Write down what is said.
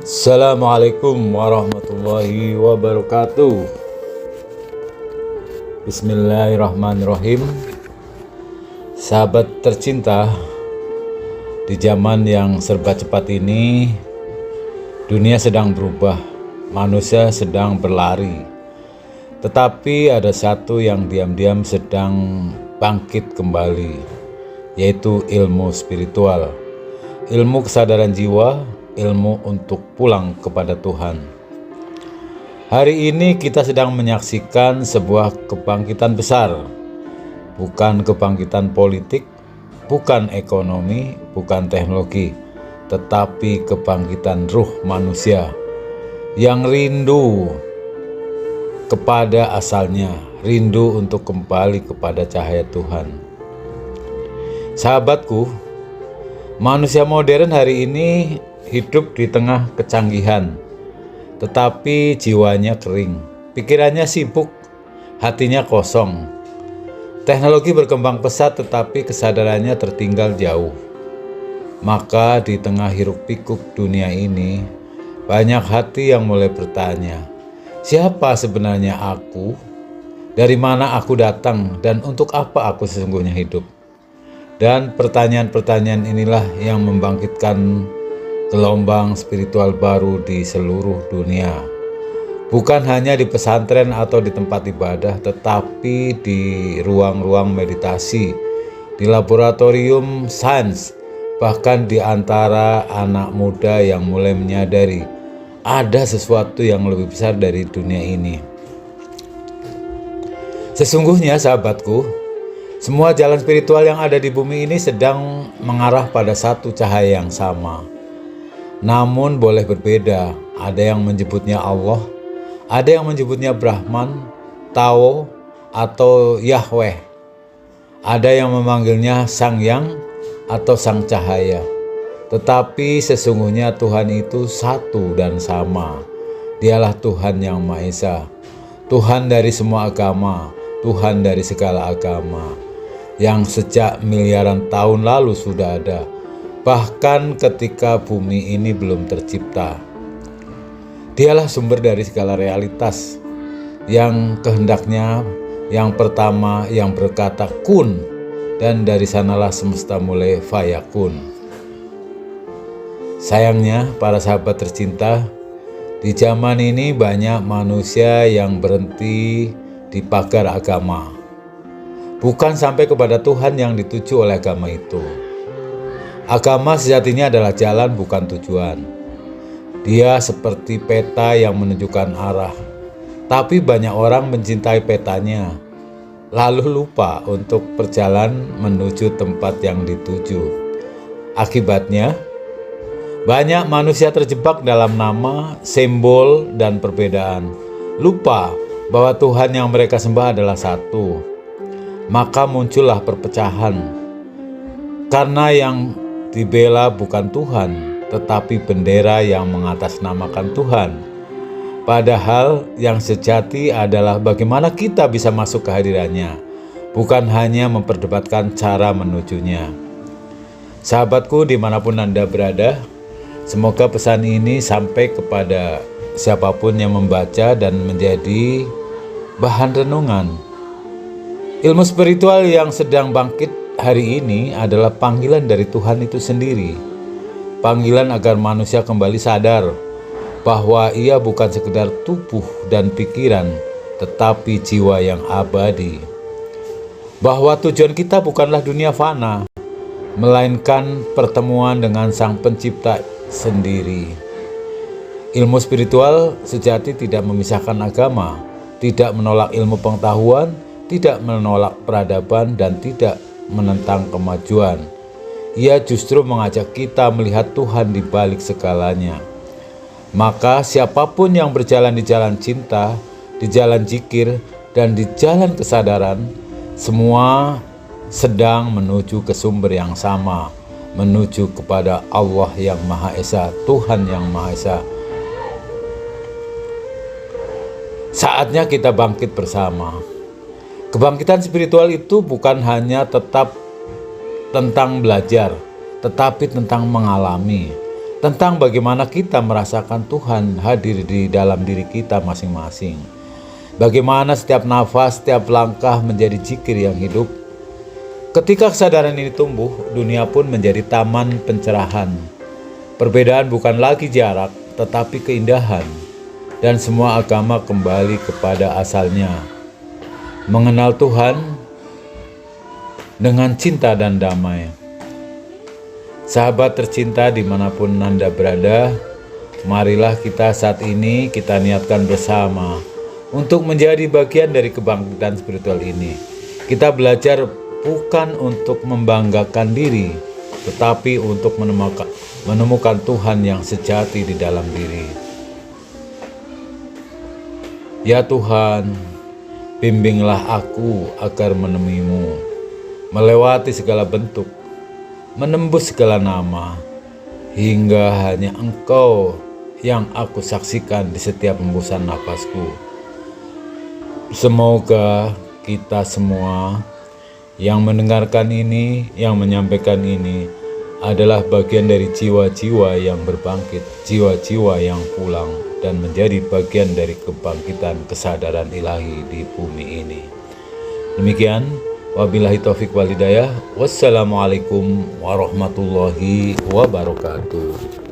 Assalamualaikum warahmatullahi wabarakatuh. Bismillahirrahmanirrahim. Sahabat tercinta, di zaman yang serba cepat ini, dunia sedang berubah, manusia sedang berlari. Tetapi ada satu yang diam-diam sedang bangkit kembali, yaitu ilmu spiritual, ilmu kesadaran jiwa, ilmu untuk pulang kepada Tuhan. Hari ini kita sedang menyaksikan sebuah kebangkitan besar, bukan kebangkitan politik, bukan ekonomi, bukan teknologi, tetapi kebangkitan ruh manusia yang rindu kepada asalnya, rindu untuk kembali kepada cahaya Tuhan. Sahabatku, manusia modern hari ini hidup di tengah kecanggihan, tetapi jiwanya kering, pikirannya sibuk, hatinya kosong. Teknologi berkembang pesat, tetapi kesadarannya tertinggal jauh. Maka di tengah hiruk-pikuk dunia ini, banyak hati yang mulai bertanya, siapa sebenarnya aku? Dari mana aku datang? Dan untuk apa aku sesungguhnya hidup? Dan pertanyaan-pertanyaan inilah yang membangkitkan gelombang spiritual baru di seluruh dunia. Bukan hanya di pesantren atau di tempat ibadah, tetapi di ruang-ruang meditasi, di laboratorium sains, bahkan di antara anak muda yang mulai menyadari ada sesuatu yang lebih besar dari dunia ini. Sesungguhnya sahabatku, semua jalan spiritual yang ada di bumi ini sedang mengarah pada satu cahaya yang sama. Namun boleh berbeda, ada yang menyebutnya Allah, ada yang menyebutnya Brahman, Tao, atau Yahweh. Ada yang memanggilnya Sang Yang atau Sang Cahaya. Tetapi sesungguhnya Tuhan itu satu dan sama. Dialah Tuhan yang Maha Esa, Tuhan dari semua agama, Tuhan dari segala agama, yang sejak miliaran tahun lalu sudah ada, bahkan ketika bumi ini belum tercipta. Dialah sumber dari segala realitas, yang kehendaknya yang pertama yang berkata kun, dan dari sanalah semesta mulai fayakun. Sayangnya para sahabat tercinta, di zaman ini banyak manusia yang berhenti di pagar agama, bukan sampai kepada Tuhan yang dituju oleh agama itu. Agama sejatinya adalah jalan, bukan tujuan. Dia seperti peta yang menunjukkan arah. Tapi banyak orang mencintai petanya, lalu lupa untuk berjalan menuju tempat yang dituju. Akibatnya, banyak manusia terjebak dalam nama, simbol, dan perbedaan. Lupa bahwa Tuhan yang mereka sembah adalah satu. Maka muncullah perpecahan. Karena yang dibela bukan Tuhan, tetapi bendera yang mengatasnamakan Tuhan. Padahal yang sejati adalah bagaimana kita bisa masuk ke hadirannya, bukan hanya memperdebatkan cara menujunya. Sahabatku, dimanapun Anda berada, semoga pesan ini sampai kepada siapapun yang membaca dan menjadi bahan renungan. Ilmu spiritual yang sedang bangkit hari ini adalah panggilan dari Tuhan itu sendiri. Panggilan agar manusia kembali sadar bahwa ia bukan sekedar tubuh dan pikiran, tetapi jiwa yang abadi. Bahwa tujuan kita bukanlah dunia fana, melainkan pertemuan dengan Sang Pencipta sendiri. Ilmu spiritual sejati tidak memisahkan agama, tidak menolak ilmu pengetahuan, tidak menolak peradaban, dan tidak menentang kemajuan. Ia justru mengajak kita melihat Tuhan di balik segalanya. Maka siapapun yang berjalan di jalan cinta, di jalan zikir, dan di jalan kesadaran, semua sedang menuju ke sumber yang sama, menuju kepada Allah yang Maha Esa, Tuhan yang Maha Esa. Saatnya kita bangkit bersama. Kebangkitan spiritual itu bukan hanya tetap tentang belajar, tetapi tentang mengalami. tentang bagaimana kita merasakan Tuhan hadir di dalam diri kita masing-masing. Bagaimana setiap nafas, setiap langkah menjadi zikir yang hidup. Ketika kesadaran ini tumbuh, dunia pun menjadi taman pencerahan. Perbedaan bukan lagi jarak, tetapi keindahan. Dan semua agama kembali kepada asalnya. Mengenal Tuhan dengan cinta dan damai. Sahabat tercinta dimanapun Anda berada, marilah kita saat ini kita niatkan bersama untuk menjadi bagian dari kebangkitan spiritual ini. Kita belajar bukan untuk membanggakan diri, tetapi untuk menemukan Tuhan yang sejati di dalam diri. Ya Tuhan, bimbinglah aku agar menemuimu, melewati segala bentuk, menembus segala nama, hingga hanya Engkau yang aku saksikan di setiap hembusan nafasku. Semoga kita semua yang mendengarkan ini, yang menyampaikan ini adalah bagian dari jiwa-jiwa yang berbangkit, jiwa-jiwa yang pulang dan menjadi bagian dari kebangkitan kesadaran ilahi di bumi ini. Demikian, wabillahi taufik wal hidayah. Wassalamualaikum warahmatullahi wabarakatuh.